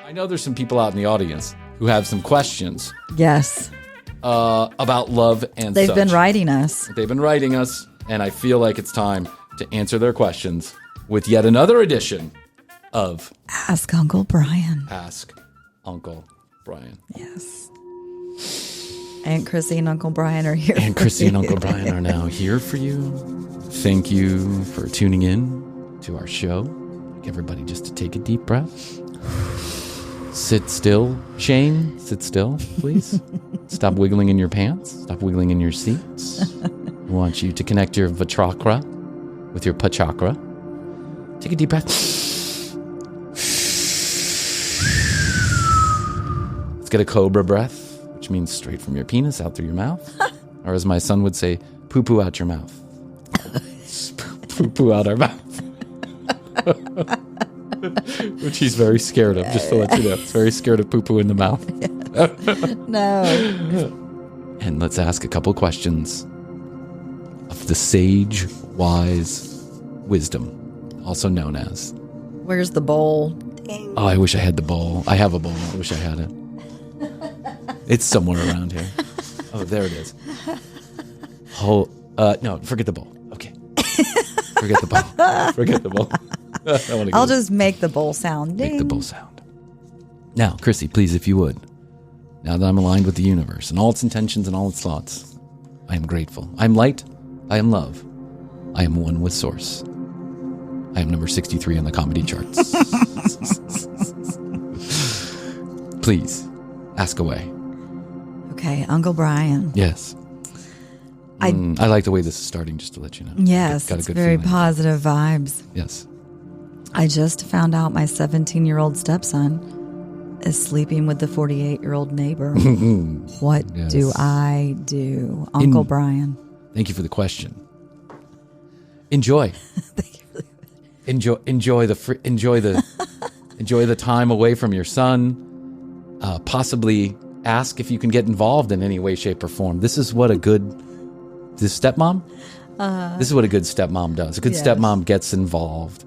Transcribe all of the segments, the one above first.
I know there's some people out in the audience who have some questions. Yes. About love and They've such. been writing us. They've been writing us, and I feel like it's time to answer their questions with yet another edition of Ask Uncle Bryan. Ask Uncle Bryan. Yes. Aunt Chrissy and Uncle Bryan are here. Aunt Chrissy and Uncle Bryan are now here for you. Thank you for tuning in to our show. I'd like everybody just to take a deep breath. Sit still. Shane, sit still, please. Stop wiggling in your pants. Stop wiggling in your seats. I want you to connect your vachakra with your pachakra. Take a deep breath. Let's get a cobra breath, which means straight from your penis out through your mouth. Or as my son would say, poo-poo out your mouth. Poo-poo out our mouth. Which he's very scared of, just to let you know. He's very scared of poo-poo in the mouth. No. And let's ask a couple questions of the sage, wise wisdom, also known as... Where's the bowl? Dang. Oh, I wish I had the bowl. I have a bowl. I wish I had it. It's somewhere around here. Oh, there it is. Oh, no, forget the bowl. Okay. Forget the bowl. Forget the bowl. I'll just make the bowl sound. Ding. Make the bowl sound. Now, Chrissy, please, if you would. Now that I'm aligned with the universe and all its intentions and all its thoughts, I am grateful. I am light. I am love. I am one with source. I am number 63 on the comedy charts. Please, ask away. Okay, Uncle Bryan. Yes. I like the way this is starting, just to let you know. Yes, Got a it's good very feeling. positive vibes. Yes. I just found out my 17-year-old stepson is sleeping with the 48-year-old neighbor. What Yes. do I do? Uncle Bryan. Thank you for the question. Enjoy. Enjoy the time away from your son. Possibly ask if you can get involved in any way, shape, or form. This is what a good stepmom. This is what a good stepmom does. A good stepmom gets involved.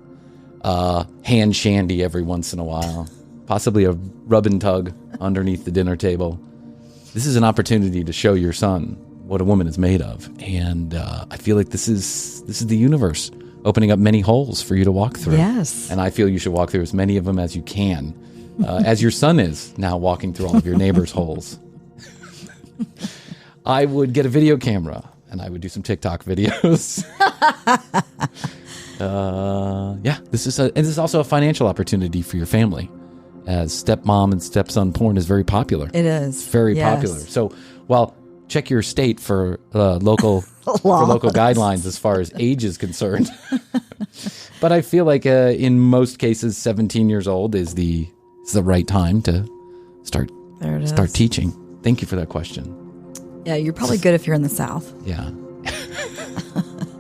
Hand shandy every once in a while. Possibly a rub and tug underneath the dinner table. This is an opportunity to show your son what a woman is made of, and I feel like this is the universe opening up many holes for you to walk through. Yes. And I feel you should walk through as many of them as you can, as your son is now walking through all of your neighbors' holes. I would get a video camera, and I would do some TikTok videos. This is also a financial opportunity for your family, as stepmom and stepson porn is very popular. It is. Very popular. So, check your state for local guidelines as far as age is concerned. But I feel like in most cases, 17 years old is the right time to start teaching. Thank you for that question. Yeah, you're probably good if you're in the South. Yeah.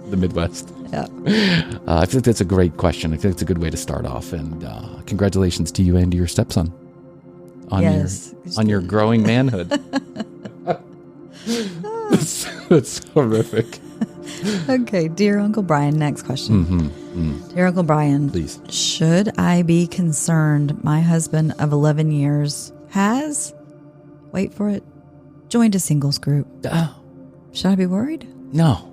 The Midwest. Yeah. I feel like that's a great question. I think it's a good way to start off. And congratulations to you and to your stepson on your growing manhood. That's horrific. Okay, dear Uncle Bryan, next question. Dear Uncle Bryan, please. Should I be concerned my husband of 11 years has, wait for it, joined a singles group? Should I be worried? No.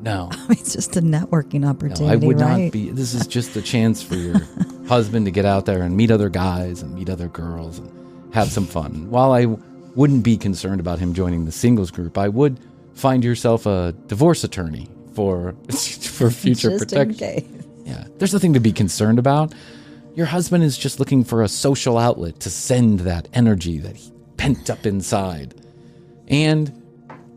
I mean, it's just a networking opportunity, I would right? not be. This is just a chance for your husband to get out there and meet other guys and meet other girls and have some fun. While I wouldn't be concerned about him joining the singles group, I would find yourself a divorce attorney for future protection. Yeah, there's nothing to be concerned about. Your husband is just looking for a social outlet to send that energy that he pent up inside. And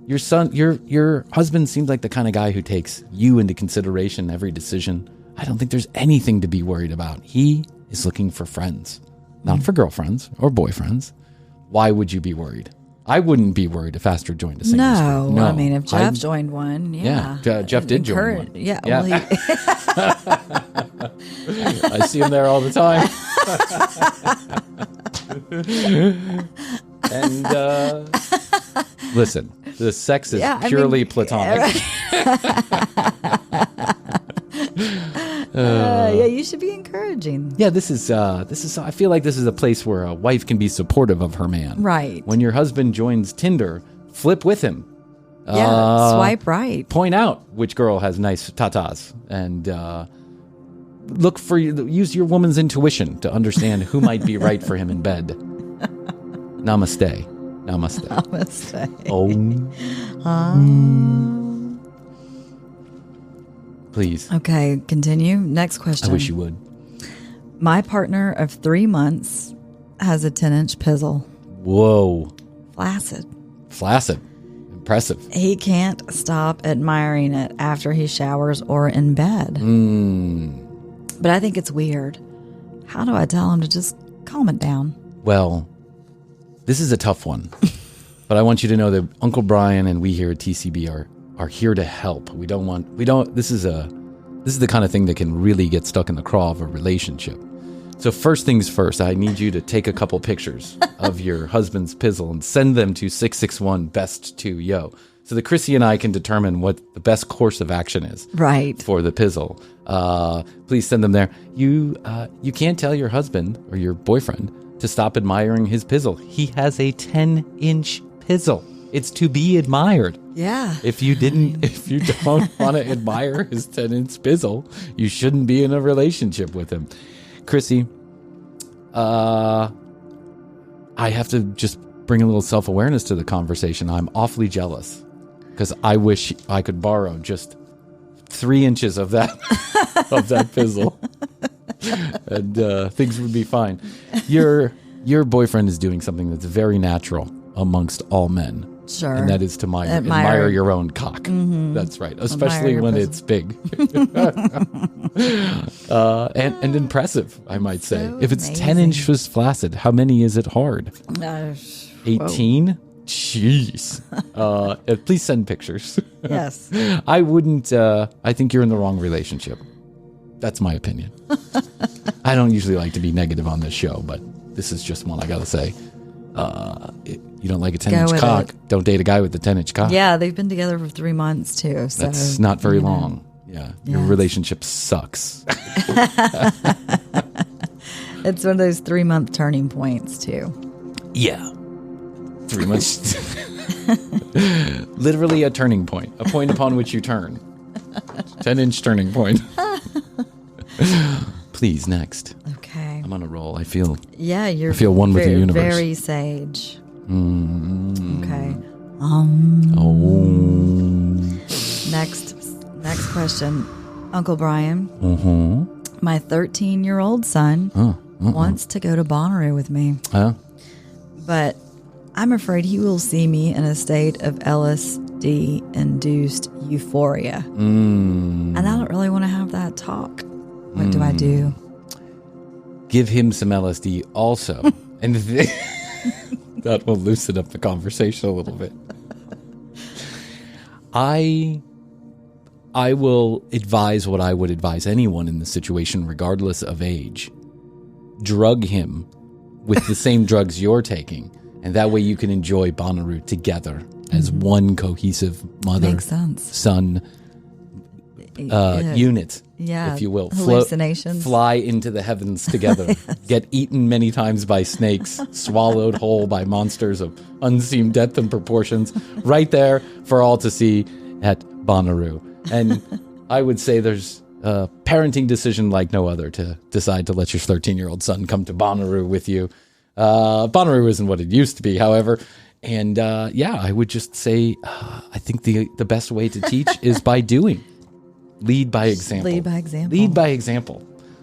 your son, your husband seems like the kind of guy who takes you into consideration every decision. I don't think there's anything to be worried about. He is looking for friends, not for girlfriends or boyfriends. Why would you be worried? I wouldn't be worried if Astrid joined a singles group. No, I mean, if Jeff joined one, Jeff did join one. Yeah. Well, I see him there all the time. And listen, the sex is purely platonic. Yeah, you should be encouraging. Yeah, this is. I feel like this is a place where a wife can be supportive of her man. Right. When your husband joins Tinder, flip with him. Yeah, swipe right. Point out which girl has nice tatas, and use your woman's intuition to understand who might be right for him in bed. Namaste. Please. Okay, continue. Next question. I wish you would. My partner of 3 months has a 10-inch pizzle. Whoa. Flaccid. Impressive. He can't stop admiring it after he showers or in bed. But I think it's weird. How do I tell him to just calm it down? Well, this is a tough one. But I want you to know that Uncle Bryan and we here at TCB are here to help. This is the kind of thing that can really get stuck in the craw of a relationship. So first things first, I need you to take a couple pictures of your husband's pizzle and send them to 661-BEST2YO so that Chrissy and I can determine what the best course of action is for the pizzle. Please send them there. You can't tell your husband or your boyfriend to stop admiring his pizzle. He has a 10-inch pizzle. It's to be admired. Yeah. If you don't want to admire his 10-inch pizzle, you shouldn't be in a relationship with him. Chrissy, I have to just bring a little self-awareness to the conversation. I'm awfully jealous because I wish I could borrow just 3 inches of that pizzle, and things would be fine. Your boyfriend is doing something that's very natural amongst all men. Sure. And that is to admire your own cock. Mm-hmm. That's right. Especially when it's big. And impressive, I might say. So if it's amazing. 10 inches flaccid, how many is it hard? 18? Jeez. Please send pictures. Yes. I wouldn't. I think you're in the wrong relationship. That's my opinion. I don't usually like to be negative on this show, but this is just one I got to say. You don't like a 10-inch cock, don't date a guy with a 10-inch cock. Yeah, they've been together for 3 months too. So that's not very long. Yeah, your relationship sucks. It's one of those 3-month turning points too. Yeah, 3 months. Literally a turning point, a point upon which you turn. 10-inch turning point. Please, next. Okay. I'm on a roll. I feel. Yeah, I feel one with the universe. Very sage. Okay. Next question, Uncle Bryan. My 13-year-old son wants to go to Bonnaroo with me, but I'm afraid he will see me in a state of LSD-induced euphoria, and I don't really want to have that talk. What do I do? Give him some LSD also, and that will loosen up the conversation a little bit. I will advise what I would advise anyone in the situation, regardless of age. Drug him with the same drugs you're taking, and that way you can enjoy Bonnaroo together as one cohesive mother-son unit, if you will. Hallucinations. Fly into the heavens together. Get eaten many times by snakes, swallowed whole by monsters of unseen depth and proportions, right there for all to see at Bonnaroo. And I would say there's a parenting decision like no other to decide to let your 13-year-old son come to Bonnaroo with you. Bonnaroo isn't what it used to be, however. And I would just say I think the best way to teach is by doing. Lead by example.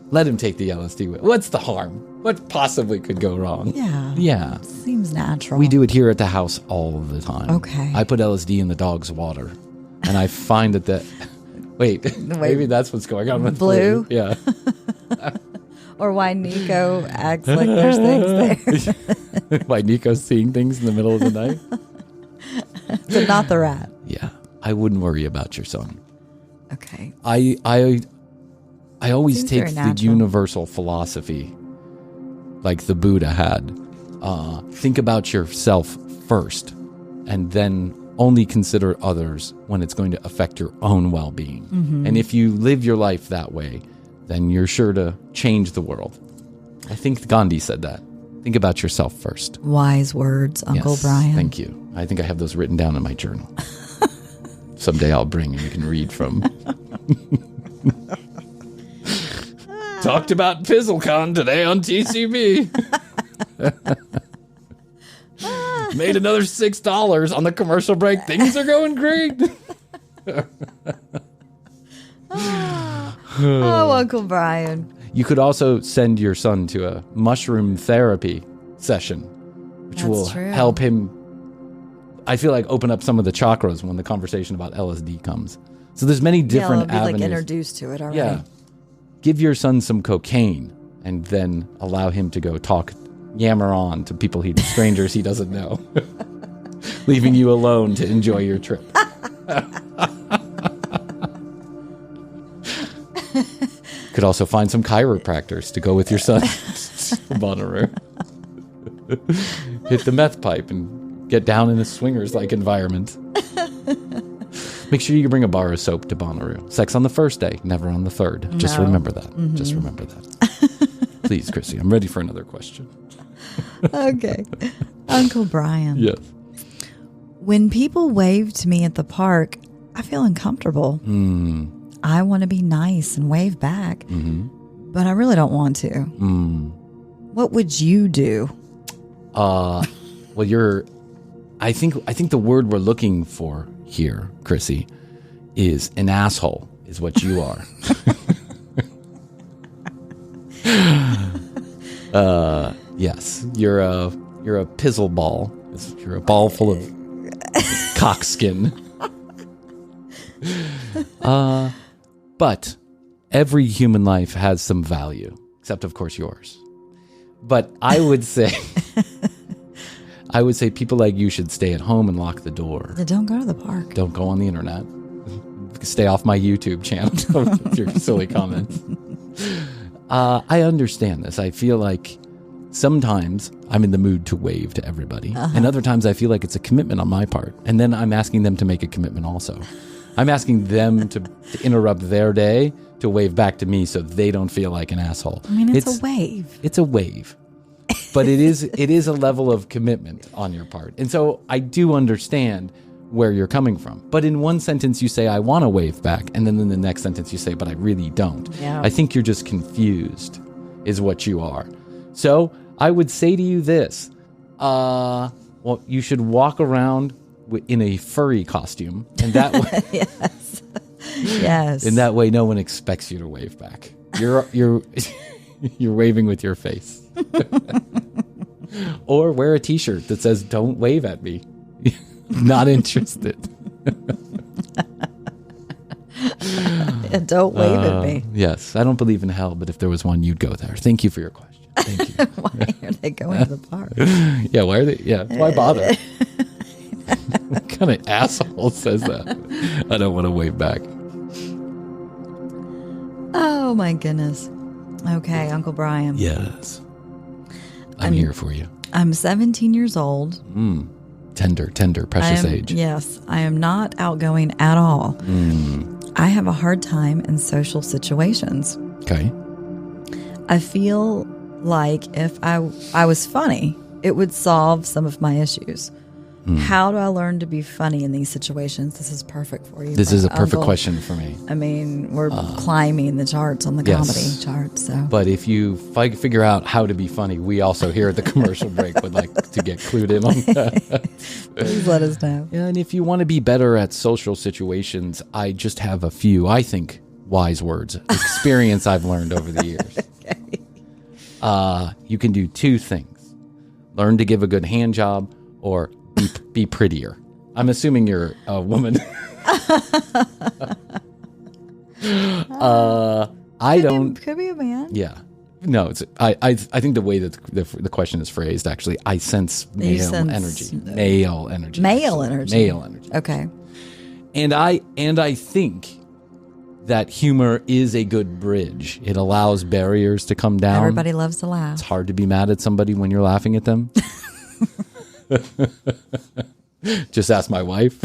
Let him take the LSD. What's the harm? What possibly could go wrong? Yeah. Seems natural. We do it here at the house all the time. Okay. I put LSD in the dog's water, and I find that Wait, maybe that's what's going on with Blue. Yeah. Or why Nico acts like there's things there. Why Nico's seeing things in the middle of the night. But not the rat. Yeah. I wouldn't worry about your son. Okay. I always take the universal philosophy like the Buddha had. Think about yourself first and then only consider others when it's going to affect your own well-being. Mm-hmm. And if you live your life that way, then you're sure to change the world. I think Gandhi said that. Think about yourself first. Wise words, Uncle Bryan. Thank you. I think I have those written down in my journal. Someday I'll bring and you can read from. Talked about PizzleCon today on TCB. Made another $6 on the commercial break. Things are going great. Oh, Uncle Bryan. You could also send your son to a mushroom therapy session, which will help him, I feel like, open up some of the chakras when the conversation about LSD comes. So there's many different avenues. Like introduced to it already. Yeah. Give your son some cocaine and then allow him to go yammer on to strangers he doesn't know, leaving you alone to enjoy your trip. Could also find some chiropractors to go with your son. Bonnaroo. Hit the meth pipe and get down in a swingers-like environment. Make sure you bring a bar of soap to Bonnaroo. Sex on the first day, never on the third. Just remember that. Mm-hmm. Just remember that. Please, Chrissy, I'm ready for another question. Okay. Uncle Bryan. Yes. When people wave to me at the park, I feel uncomfortable. I want to be nice and wave back, but I really don't want to. What would you do? Well, I think the word we're looking for here, Chrissy, is an asshole, is what you are. Yes, you're a pizzle ball. You're a ball full of cockskin. But every human life has some value, except of course yours. But I would say people like you should stay at home and lock the door. Don't go to the park. Don't go on the internet. Stay off my YouTube channel with your silly comments. I understand this. I feel like sometimes I'm in the mood to wave to everybody. And other times I feel like it's a commitment on my part. And then I'm asking them to make a commitment also. I'm asking them to interrupt their day to wave back to me so they don't feel like an asshole. I mean, it's a wave. It's a wave. But it is a level of commitment on your part. And so I do understand where you're coming from. But in one sentence you say, I want to wave back. And then in the next sentence you say, but I really don't. Yeah. I think you're just confused is what you are. So I would say to you this. Well, you should walk around in a furry costume. And that way, yes. Yes. In that way, no one expects you to wave back. You're waving with your face. Or wear a t-shirt that says, don't wave at me. Not interested. Don't wave at me. Yes. I don't believe in hell, but if there was one, you'd go there. Thank you for your question. Thank you. Why are they going to the park? Yeah, why are they? Yeah, why bother? What kind of asshole says that? I don't want to wave back. Oh, my goodness. Okay, Uncle Bryan. Yes. I'm here for you. I'm 17 years old. Tender, precious age. Yes, I am not outgoing at all. I have a hard time in social situations. Okay. I feel like if I was funny, it would solve some of my issues. How do I learn to be funny in these situations? This is perfect for you. This is a perfect question for me. I mean, we're climbing the charts on the comedy charts. So. But if you figure out how to be funny, we also here at the commercial break would like to get clued in on that. Please let us know. Yeah, and if you want to be better at social situations, I just have a few, I think, wise words, experience I've learned over the years. Okay. You can do two things. Learn to give a good hand job or be prettier. I'm assuming you're a woman. Could be a man. Yeah. No, it's I think the way that the question is phrased, actually, I sense male energy. Male energy. Male energy. Male energy. Okay. And I think that humor is a good bridge. It allows barriers to come down. Everybody loves to laugh. It's hard to be mad at somebody when you're laughing at them. Just ask my wife.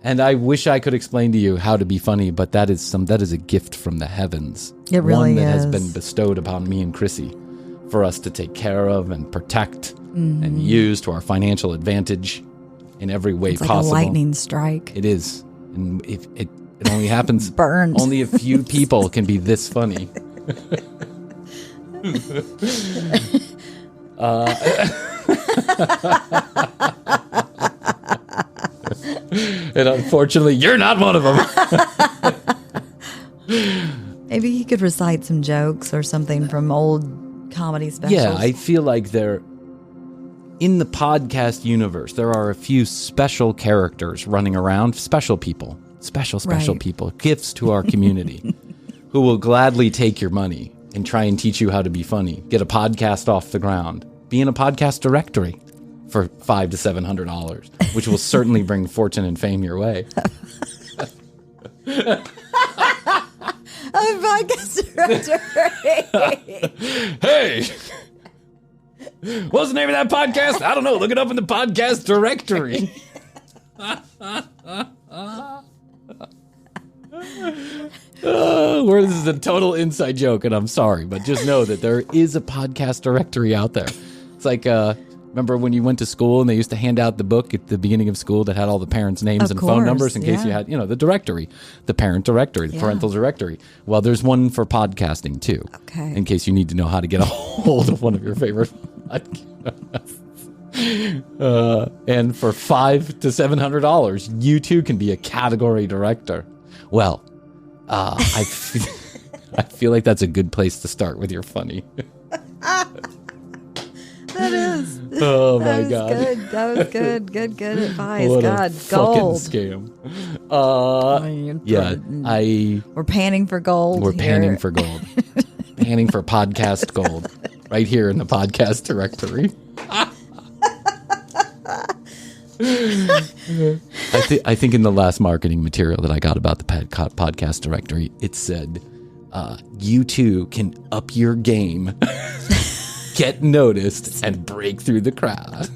And I wish I could explain to you how to be funny, but that is a gift from the heavens. It really One that is. has been bestowed upon me and Chrissy for us to take care of and protect and use to our financial advantage in every way It's like possible. a lightning strike. It is. And if it only happens, Burned. only a few people can be this funny. And unfortunately, you're not one of them. Maybe he could recite some jokes or something from old comedy specials. Yeah, I feel like in the podcast universe, there are a few special characters running around, special people, special Right. people, gifts to our community who will gladly take your money and try and teach you how to be funny, get a podcast off the ground, be in a podcast directory for $500 to $700, which will certainly bring fortune and fame your way. I'm a podcast director. Hey! What's the name of that podcast? I don't know. Look it up in the podcast directory. This is a total inside joke, and I'm sorry, but just know that there is a podcast directory out there. It's like, remember when you went to school and they used to hand out the book at the beginning of school that had all the parents' names Of and course, phone numbers in case you yeah. had, the directory, the parent directory, the parental directory. Well, there's one for podcasting too. Okay. In case you need to know how to get a hold of one of your favorite podcasts. And for $500 to $700, you too can be a category director. Well, I feel like that's a good place to start with your funny. That is. Oh my That was God. good. That was good. Good advice. What God, a fucking gold. scam. We're panning for gold. We're here. panning for gold. Panning for podcast gold. Right here in the podcast directory. I think in the last marketing material that I got about the podcast directory, it said, you too can up your game, get noticed, and break through the crowd.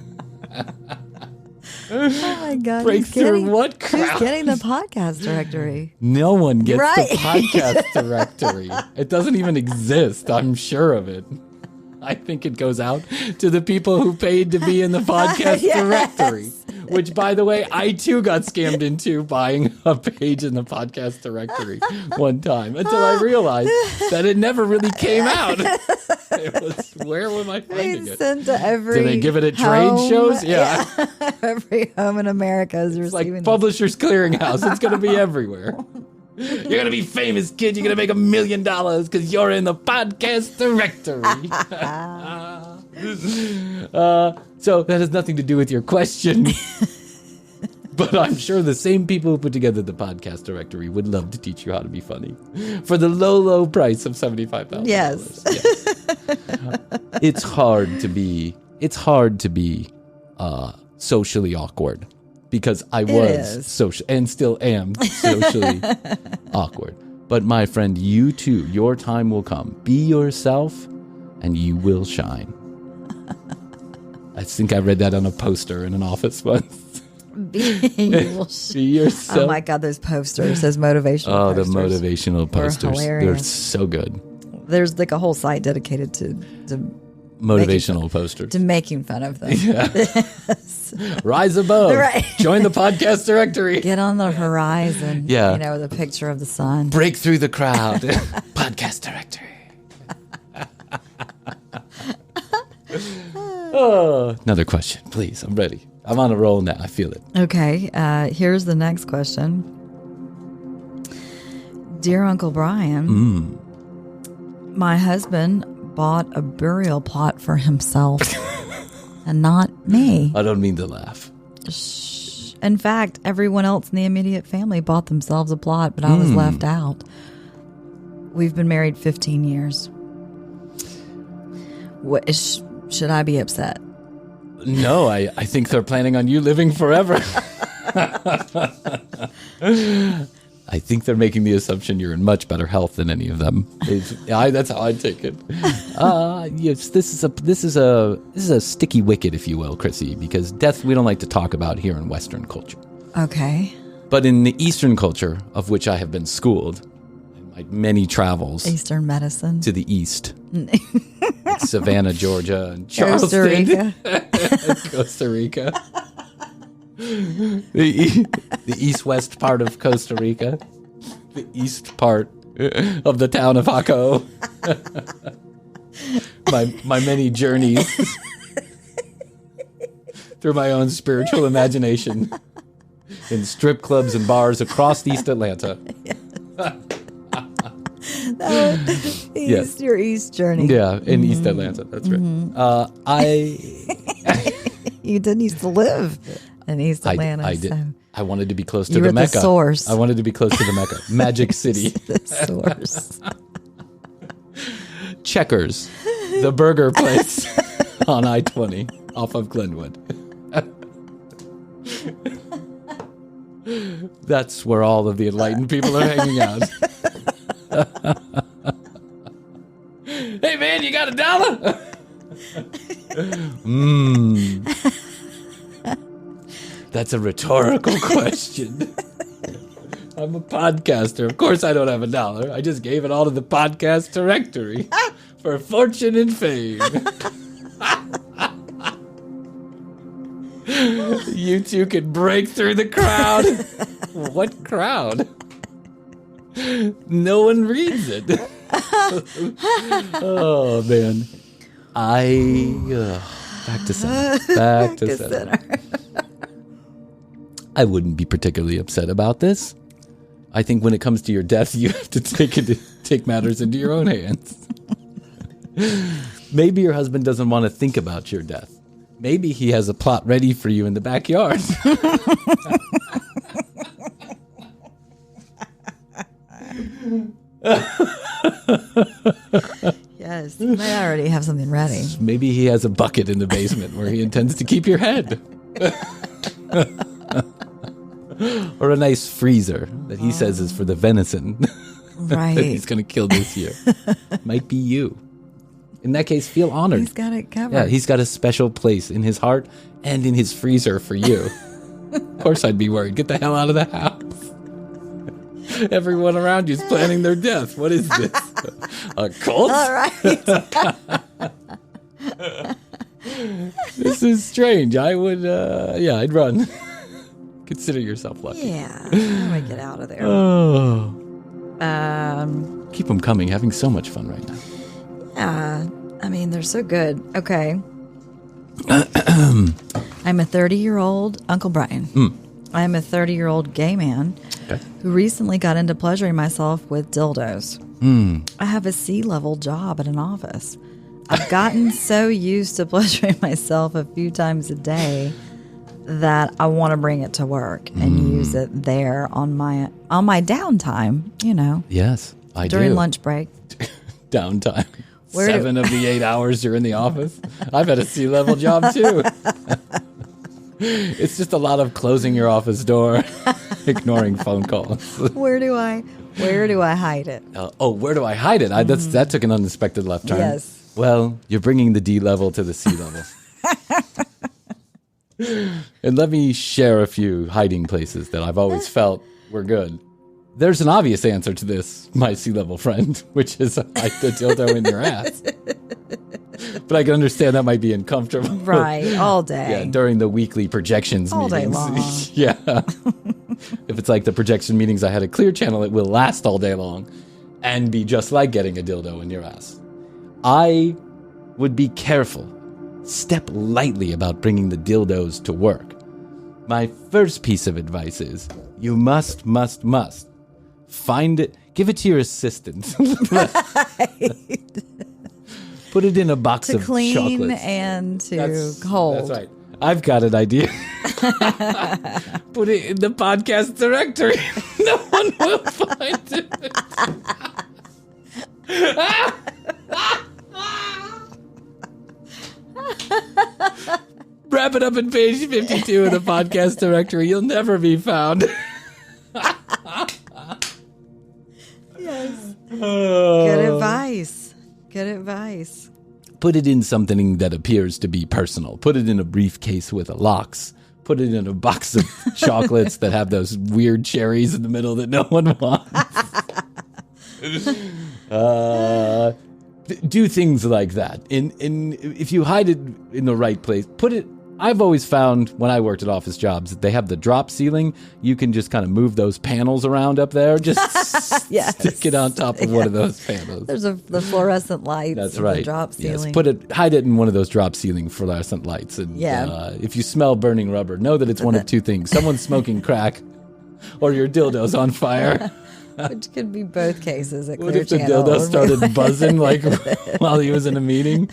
Oh my God. Break who's through getting- what crowd? Who's getting the podcast directory? No one gets Right. the podcast directory. It doesn't even exist. I'm sure of it. I think it goes out to the people who paid to be in the podcast Yes. directory, which, by the way, I too got scammed into buying a page in the podcast directory one time until I realized that it never really came out. It was, where am I finding They it? sent to every Do they give it at trade home. shows? Yeah. Every home in America is It's receiving like this. Publishers Clearinghouse. It's going to be everywhere. You're going to be famous, kid. You're going to make $1 million because you're in the podcast directory. So that has nothing to do with your question. But I'm sure the same people who put together the podcast directory would love to teach you how to be funny for the low price of $75,000. Yes. It's hard to be socially awkward because I was is. social and still am socially awkward. But my friend, you too, your time will come. Be yourself and you will shine. I think I read that on a poster in an office once. Be yourself. Oh my God, those posters, those motivational posters. The motivational posters. They're hilarious. so good. There's like a whole site dedicated to Motivational posters. to making fun of them. Rise above. Right. Join the podcast directory. Get on the horizon. Yeah. With a picture of the sun. Break through the crowd. Podcast directory. Another question, please. I'm ready. I'm on a roll now. I feel it. Okay. Here's the next question. Dear Uncle Bryan, my husband bought a burial plot for himself and not me. I don't mean to laugh. In fact, everyone else in the immediate family bought themselves a plot, but I was left out. We've been married 15 years. Should I be upset? No, I think they're planning on you living forever. I think they're making the assumption you're in much better health than any of them. That's how I take it. Yes, this is a sticky wicket, if you will, Chrissy, because death we don't like to talk about here in Western culture. Okay. But in the Eastern culture, of which I have been schooled in my many travels Eastern medicine. to the east, like Savannah, Georgia, and Charleston, Costa Rica, the east-west part of Costa Rica, the east part of the town of Jaco. my many journeys through my own spiritual imagination in strip clubs and bars across East Atlanta. Your East journey. Yeah, in East Atlanta. That's right. You didn't used to live in East Atlanta. I did. So. I wanted to be close to the Mecca. The source. I wanted to be close to the Mecca. Magic City. The source. Checkers, the burger place on I-20 off of Glenwood. That's where all of the enlightened people are hanging out. Hey man, you got $1? That's a rhetorical question. I'm a podcaster. Of course I don't have $1. I just gave it all to the podcast directory for fortune and fame. You two can break through the crowd. What crowd? No one reads it. Oh, man. Back to center. Back to center. I wouldn't be particularly upset about this. I think when it comes to your death, you have to take matters into your own hands. Maybe your husband doesn't want to think about your death. Maybe he has a plot ready for you in the backyard. Yes, he may already have something ready. Maybe he has a bucket in the basement where he intends to keep your head. Or a nice freezer that he says is for the venison. Right. That he's going to kill this year. Might be you. In that case, feel honored. He's got it covered. Yeah, he's got a special place in his heart and in his freezer for you. Of course I'd be worried. Get the hell out of the house. Everyone around you is planning their death. What is this? A cult? All right. This is strange. I would, I'd run. Consider yourself lucky. Yeah, I would get out of there. Oh. Keep them coming. Having so much fun right now. Yeah, I mean, they're so good. Okay. I'm a 30-year-old Uncle Bryan. I'm a 30-year-old gay man who recently got into pleasuring myself with dildos. I have a C-level job at an office. I've gotten so used to pleasuring myself a few times a day that I want to bring it to work and use it there on my downtime, you know. Yes, I do. During lunch break. Downtime. 7 of the 8 hours you're in the office. I've had a C-level job too. It's just a lot of closing your office door, ignoring phone calls. Where do I hide it? Where do I hide it? That took an unexpected left turn. Yes. Well, you're bringing the D level to the C level. And let me share a few hiding places that I've always felt were good. There's an obvious answer to this, my C-level friend, which is hide the dildo in your ass. But I can understand that might be uncomfortable. Right, all day. Yeah, during the weekly projections all meetings. All day long. Yeah. If it's like the projection meetings I had at Clear Channel, it will last all day long and be just like getting a dildo in your ass. I would be careful. Step lightly about bringing the dildos to work. My first piece of advice is you must find it, give it to your assistant. Right. Put it in a box of clean chocolates. And to hold. That's right. I've got an idea. Put it in the podcast directory. No one will find it. Wrap it up in page 52 of the podcast directory. You'll never be found. Yes. Good advice. Good advice. Put it in something that appears to be personal. Put it in a briefcase with locks. put it in a box of chocolates that have those weird cherries in the middle that no one wants. Do things like that. If you hide it in the right place, put it. I've always found when I worked at office jobs that they have the drop ceiling. You can just kind of move those panels around up there. Just stick it on top of one of those panels. There's the fluorescent lights. That's right. The drop ceiling. Yes. Hide it in one of those drop ceiling fluorescent lights. And if you smell burning rubber, know that it's one of two things: someone's smoking crack, or your dildo's on fire. Which could be both cases. What if the dildo started buzzing like while he was in a meeting?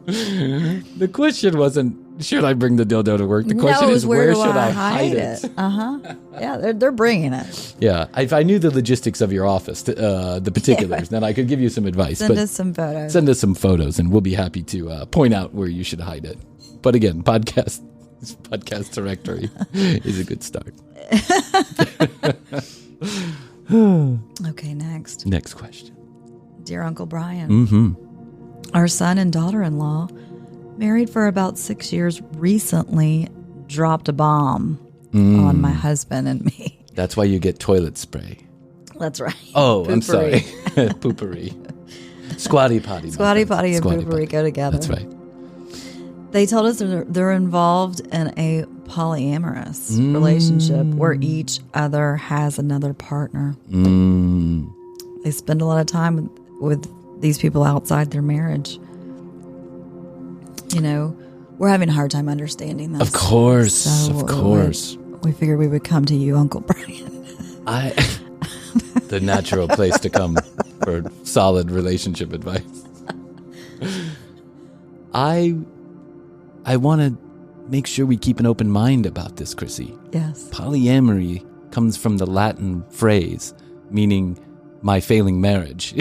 The question wasn't, should I bring the dildo to work? The question is, where should I hide it? Yeah, they're bringing it. Yeah, if I knew the logistics of your office, the particulars, then I could give you some advice. Send us some photos. Send us some photos, and we'll be happy to point out where you should hide it. But again, podcast directory is a good start. Okay, next. Next question. Dear Uncle Bryan, our son and daughter-in-law, married for about 6 years, recently dropped a bomb on my husband and me. That's why you get toilet spray. That's right. Oh, Poopery. I'm sorry. Poopery. Squatty potty. Squatty potty and poopery go together. That's right. They told us they're involved in a polyamorous relationship where each other has another partner. They spend a lot of time with these people outside their marriage. You know, we're having a hard time understanding this. Of course. We figured we would come to you, Uncle Bryan. The natural place to come for solid relationship advice. I want to make sure we keep an open mind about this, Chrissy. Yes. Polyamory comes from the Latin phrase meaning my failing marriage.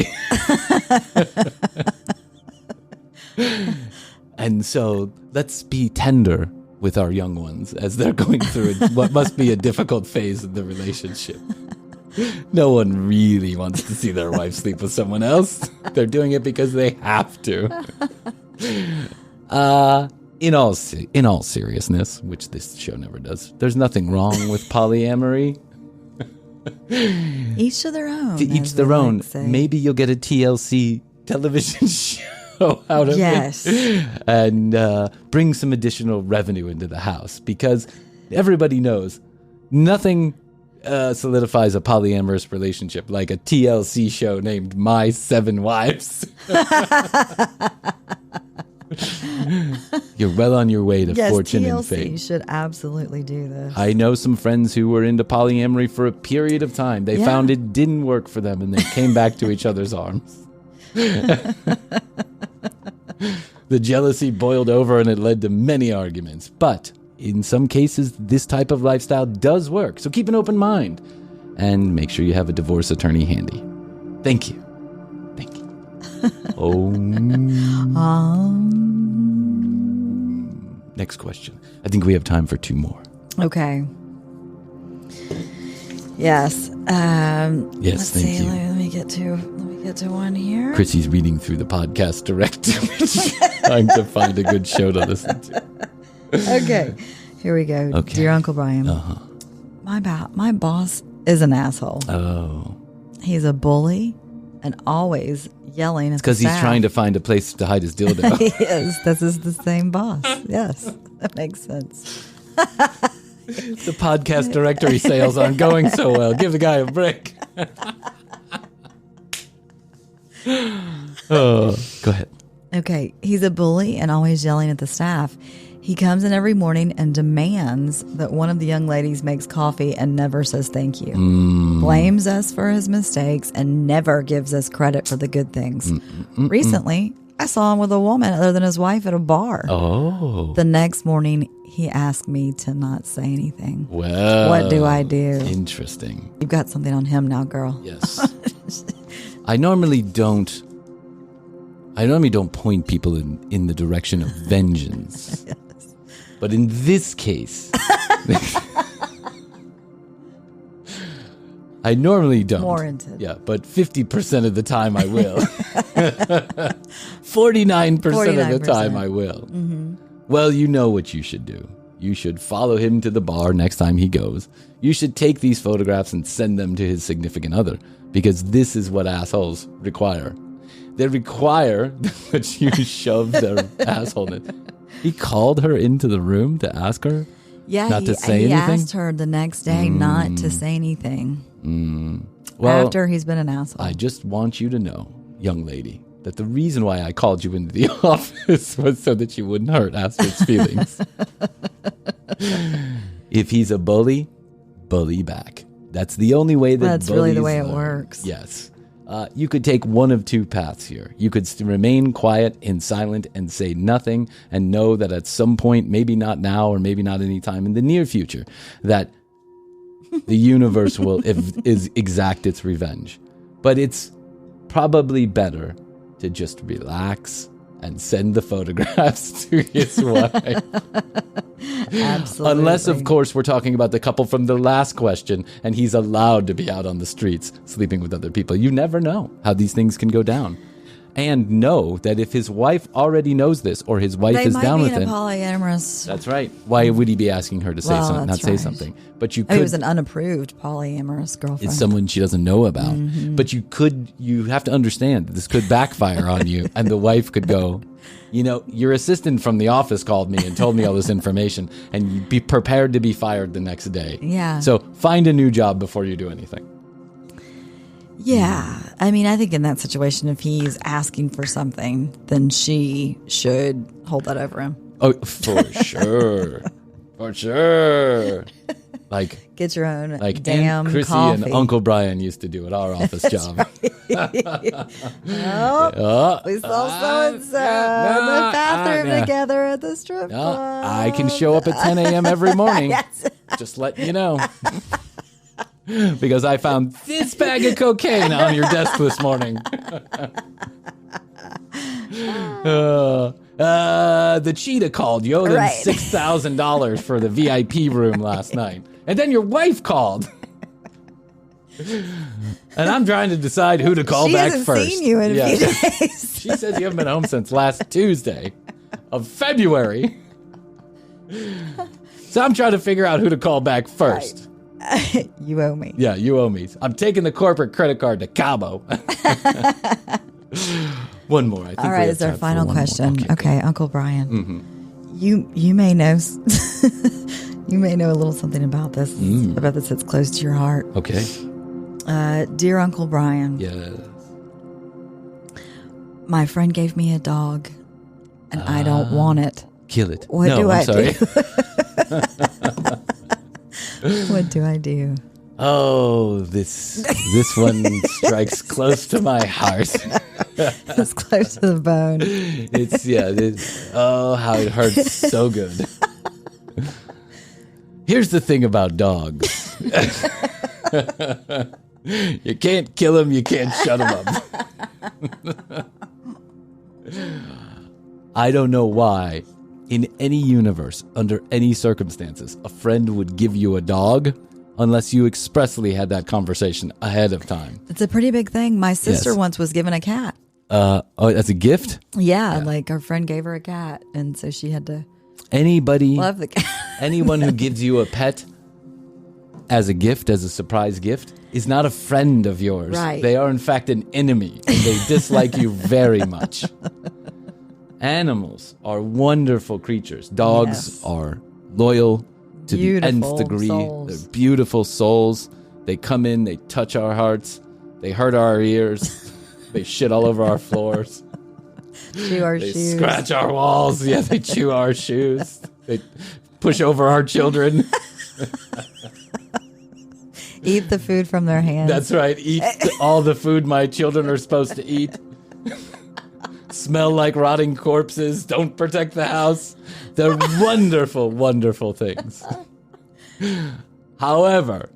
And so let's be tender with our young ones as they're going through what must be a difficult phase of the relationship. No one really wants to see their wife sleep with someone else. They're doing it because they have to. In all seriousness, which this show never does, there's nothing wrong with polyamory. Each to their own. To each their own. Maybe you'll get a TLC television show out of it. And bring some additional revenue into the house. Because everybody knows nothing solidifies a polyamorous relationship like a TLC show named My 7 Wives. You're well on your way to fortune TLC and fame. You should absolutely do this. I know some friends who were into polyamory for a period of time. They found it didn't work for them and they came back to each other's arms. The jealousy boiled over and it led to many arguments. But in some cases, this type of lifestyle does work. So keep an open mind and make sure you have a divorce attorney handy. Thank you. Next question. I think we have time for 2 more. Okay. Yes. Yes, thank you. Let me get to one here. Chrissy's reading through the podcast directory, trying to find a good show to listen to. Okay. Here we go. Okay. Dear Uncle Bryan. My boss is an asshole. Oh. He's a bully and always yelling at the because he's trying to find a place to hide his dildo. He is. This is the same boss. Yes, that makes sense. The podcast directory sales aren't going so well. Give the guy a break. Oh, go ahead. Okay, he's a bully and always yelling at the staff. He comes in every morning and demands that one of the young ladies makes coffee and never says thank you. Blames us for his mistakes and never gives us credit for the good things. Recently, I saw him with a woman other than his wife at a bar. Oh. The next morning, he asked me to not say anything. Well. What do I do? Interesting. You've got something on him now, girl. Yes. I normally don't point people in the direction of vengeance. Yes. But in this case, I normally don't. Warranted. Yeah, but 50% of the time I will. 49% of the time I will. Well, you know what you should do. You should follow him to the bar next time he goes. You should take these photographs and send them to his significant other, because this is what assholes require. They require that you shove their asshole in. He called her into the room to ask her not to say anything? He asked her the next day not to say anything. Well, after he's been an asshole. I just want you to know, young lady, that the reason why I called you into the office was so that you wouldn't hurt Astrid's feelings. If he's a bully back. That's the only way that That's really the way it works. Yes. You could take one of two paths here. You could remain quiet and silent and say nothing and know that at some point, maybe not now or maybe not any time in the near future, that the universe will exact its revenge. But it's probably better to just relax and send the photographs to his wife. Absolutely. Unless, of course, we're talking about the couple from the last question and he's allowed to be out on the streets sleeping with other people. You never know how these things can go down. And know that if his wife already knows this or his wife is down with it. Polyamorous. That's right. Why would he be asking her to say something, not say something? But you could. It was an unapproved polyamorous girlfriend. It's someone she doesn't know about. Mm-hmm. But you have to understand that this could backfire on you and the wife could go, your assistant from the office called me and told me all this information and you'd be prepared to be fired the next day. Yeah. So find a new job before you do anything. Yeah. I mean, I think in that situation, if he's asking for something, then she should hold that over him. Oh, for sure. For sure. Like, get your own like damn Aunt Chrissy coffee. And Uncle Bryan used to do at our office job. We saw so-and-so in the bathroom together at the strip club. I can show up at 10 a.m. every morning. Yes. Just letting you know. Because I found this bag of cocaine on your desk this morning. The cheetah called. You owed him $6,000 for the VIP room last night. And then your wife called. And I'm trying to decide who to call back first. She hasn't seen you in a few days. She says you haven't been home since last Tuesday of February. So I'm trying to figure out who to call back first. Right. You owe me. Yeah, you owe me. I'm taking the corporate credit card to Cabo. One more. I think. All right, is our final question. Okay, Uncle Bryan. Mm-hmm. You may know you may know a little something about this. About this that's close to your heart. Okay. Dear Uncle Bryan. Yes. My friend gave me a dog, and I don't want it. Kill it. What do I do? What do I do? Oh, this one strikes close to my heart. It's close to the bone. How it hurts so good. Here's the thing about dogs. You can't kill them, you can't shut them up. I don't know why, in any universe, under any circumstances, a friend would give you a dog unless you expressly had that conversation ahead of time. It's a pretty big thing. My sister once was given a cat. As a gift? Yeah, like our friend gave her a cat, and so she had to love the cat. Anyone who gives you a pet as a gift, as a surprise gift, is not a friend of yours. Right. They are, in fact, an enemy, and they dislike you very much. Animals are wonderful creatures. Dogs are loyal to the nth degree. Souls. They're beautiful souls. They come in, they touch our hearts, they hurt our ears, they shit all over our floors. Chew our shoes. They scratch our walls. Yeah, they chew our shoes. They push over our children. Eat the food from their hands. That's right. Eat all the food my children are supposed to eat. Smell like rotting corpses. Don't protect the house. They're wonderful, wonderful things. However,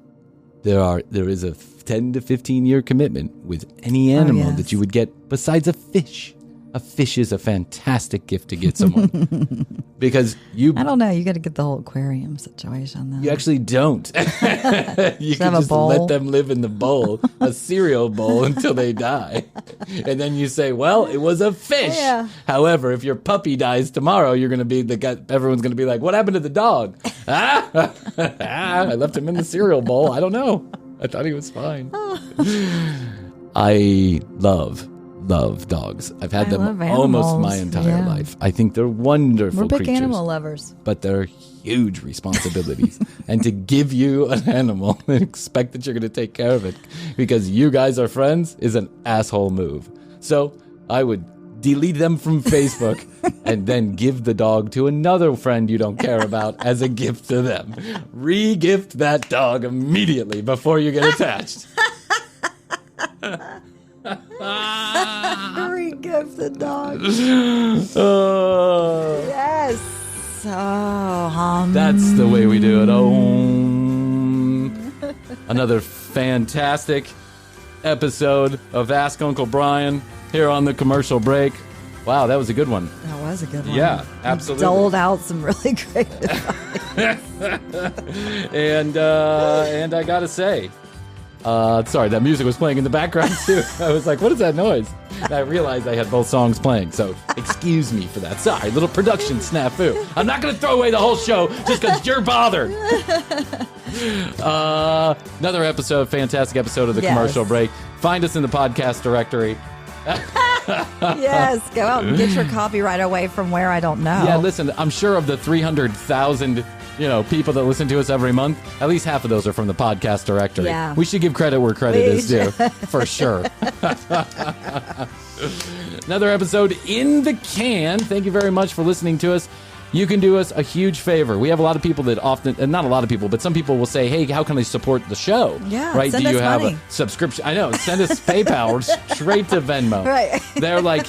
there is a 10 to 15 year commitment with any animal that you would get besides a fish. a fish is a fantastic gift to get someone. Because I don't know. You got to get the whole aquarium situation, though. You actually don't. You can just let them live in the bowl, a cereal bowl, until they die. And then you say, well, it was a fish. Yeah. However, if your puppy dies tomorrow, you're going to be everyone's going to be like, what happened to the dog? I left him in the cereal bowl. I don't know. I thought he was fine. I love dogs. I've had them almost my entire life. I think they're wonderful creatures. We're big animal lovers. But they're huge responsibilities. And to give you an animal and expect that you're going to take care of it because you guys are friends is an asshole move. So I would delete them from Facebook and then give the dog to another friend you don't care about as a gift to them. Re-gift that dog immediately before you get attached. Re-gift the dog. Yes. That's the way we do it. Another fantastic episode of Ask Uncle Bryan here on the commercial break. Wow, that was a good one. That was a good one. Yeah, absolutely. You doled out some really great advice. And I gotta say, sorry, that music was playing in the background too. I was like, what is that noise? And I realized I had both songs playing, so excuse me for that. Sorry, little production snafu. I'm not going to throw away the whole show just because you're bothered. Another episode, fantastic episode of the commercial break. Find us in the podcast directory. Yes, go out and get your copy right away from where I don't know. Yeah, listen, I'm sure of the 300,000 people that listen to us every month, at least half of those are from the podcast directory. Yeah. We should give credit where credit is due, for sure. Another episode in the can. Thank you very much for listening to us. You can do us a huge favor. We have a lot of people that often, and not a lot of people, but some people will say, hey, how can I support the show? Yeah, right? Send Do you us have money. a subscription? I know. Send us PayPal or straight to Venmo. Right. They're like,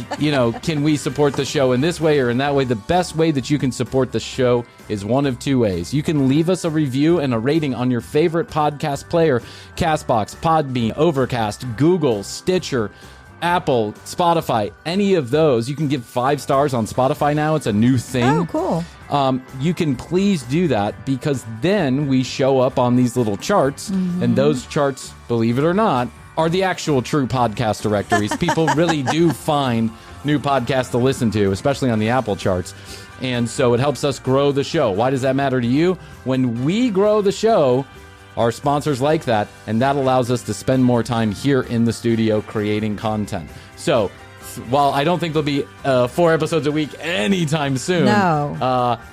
can we support the show in this way or in that way? The best way that you can support the show is one of two ways. You can leave us a review and a rating on your favorite podcast player, CastBox, Podbean, Overcast, Google, Stitcher, Apple, Spotify, any of those. You can give 5 stars on Spotify now. It's a new thing. Oh, cool. You can please do that because then we show up on these little charts, and those charts, believe it or not, are the actual true podcast directories. People really do find new podcasts to listen to, especially on the Apple charts. And so it helps us grow the show. Why does that matter to you? When we grow the show, our sponsors like that, and that allows us to spend more time here in the studio creating content. So while I don't think there'll be 4 episodes a week anytime soon,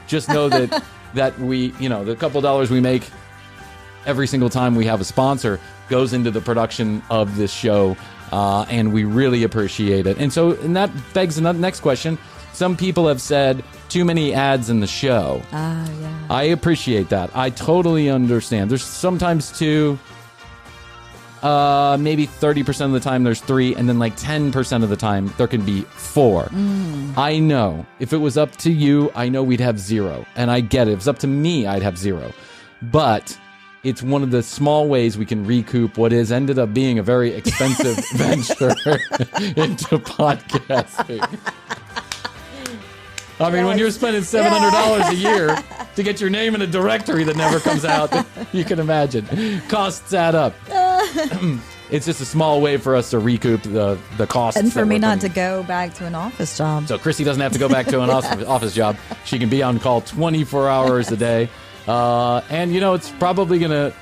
just know that we, the couple dollars we make every single time we have a sponsor goes into the production of this show, and we really appreciate it. And that begs another next question. Some people have said too many ads in the show. Yeah. I appreciate that. I totally understand. There's sometimes 2, maybe 30% of the time there's 3, and then like 10% of the time there can be 4. I know. If it was up to you, I know we'd have 0. And I get it. If it was up to me, I'd have 0. But it's one of the small ways we can recoup what has ended up being a very expensive venture into podcasting. I mean, when you're spending $700 a year to get your name in a directory that never comes out, you can imagine. Costs add up. It's just a small way for us to recoup the costs. And for me not to go back to an office job. So Chrissy doesn't have to go back to an office job. She can be on call 24 hours a day. And, it's probably going to...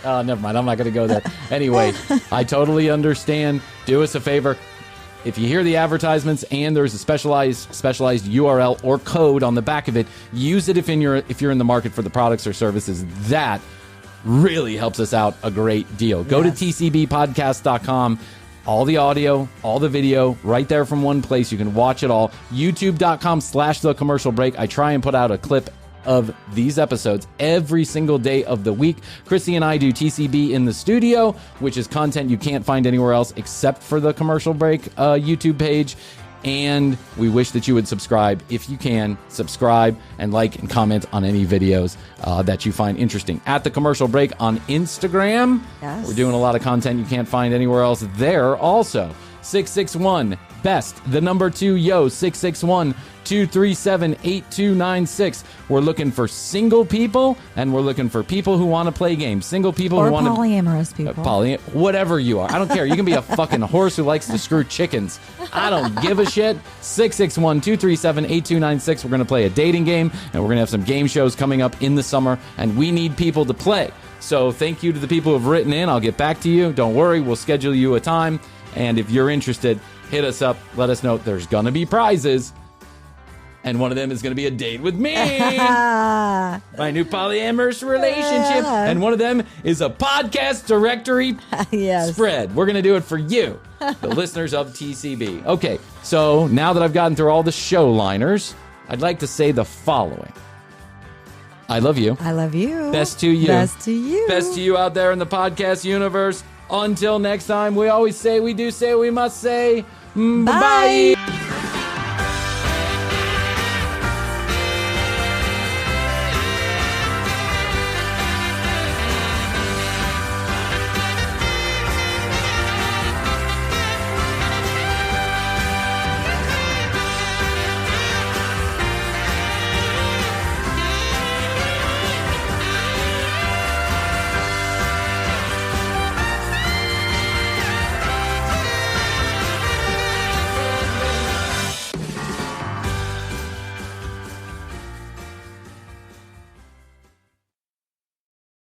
never mind. I'm not going to go there. Anyway, I totally understand. Do us a favor. If you hear the advertisements and there's a specialized URL or code on the back of it, use it if you're in the market for the products or services. That really helps us out a great deal. Go to tcbpodcast.com. All the audio, all the video, right there from one place. You can watch it all. YouTube.com/thecommercialbreak. I try and put out a clip of these episodes every single day of the week. Chrissy and I do TCB in the studio, which is content you can't find anywhere else except for the Commercial Break YouTube page. And we wish that you would subscribe. If you can, subscribe and like and comment on any videos that you find interesting. At the Commercial Break on Instagram. Yes. We're doing a lot of content you can't find anywhere else there also. 661 best, the number 2, yo, 661-237-8296. We're looking for single people, and we're looking for people who want to play games. Single people who want to... polyamorous people. Whatever you are. I don't care. You can be a fucking horse who likes to screw chickens. I don't give a shit. 661-237-8296. We're going to play a dating game, and we're going to have some game shows coming up in the summer, and we need people to play. So thank you to the people who have written in. I'll get back to you. Don't worry. We'll schedule you a time. And if you're interested, hit us up. Let us know. There's going to be prizes. And one of them is going to be a date with me. My new polyamorous relationship. And one of them is a podcast directory spread. We're going to do it for you, the listeners of TCB. Okay, so now that I've gotten through all the show liners, I'd like to say the following. I love you. I love you. Best to you. Best to you. Best to you out there in the podcast universe. Until next time, we always say, we do say, we must say, bye.